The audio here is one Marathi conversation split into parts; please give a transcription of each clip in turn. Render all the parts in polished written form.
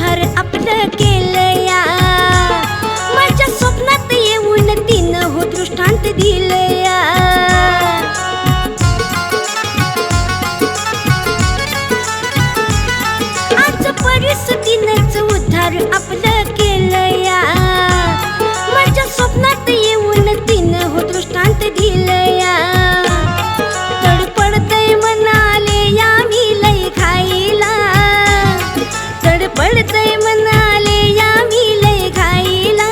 उद्धार आपलं केलया, माझ्या स्वप्नात येऊन तिनं हो दृष्टांत दिलया। आज परिस्थितीनंच उद्धार आपलं केलया, माझ्या स्वप्नात येऊन तिनं हो दृष्टांत दिलया। तडपडतय म्हणाले या मी लय खाईला, तडपडतय म्हणाले या मी लय खाईला।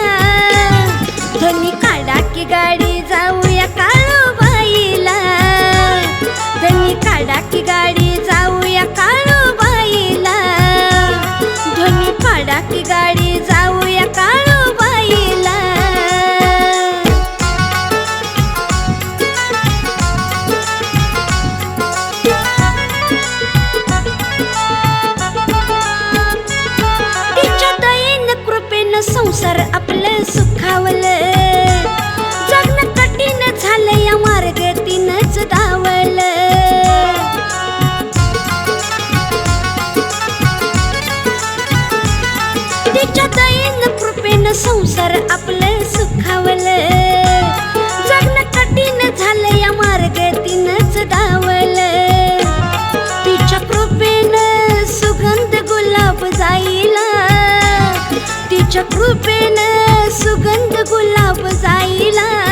धनी काढा की गाडी जाऊया काळूबाईला, धनी काढा की गाडी जाऊया काळूबाईला, धनी काढा की गाडी जाऊया काळूबाईला। तिच्या दयेनं कृपेनं संसार आपलं सुखावलं, जगणं कठीण झालं या मार्ग तिनंच धावलं। तिच्या दयेनं कृपेनं संसार आपलं सुखावलं, जगणं कठीण झालं या मार्ग तिनंच धावलं। तिच्या कृपेनं सुगंध गुलाब जाईला, तिच्या कृपेनं सुगंध गुलाब जाईला।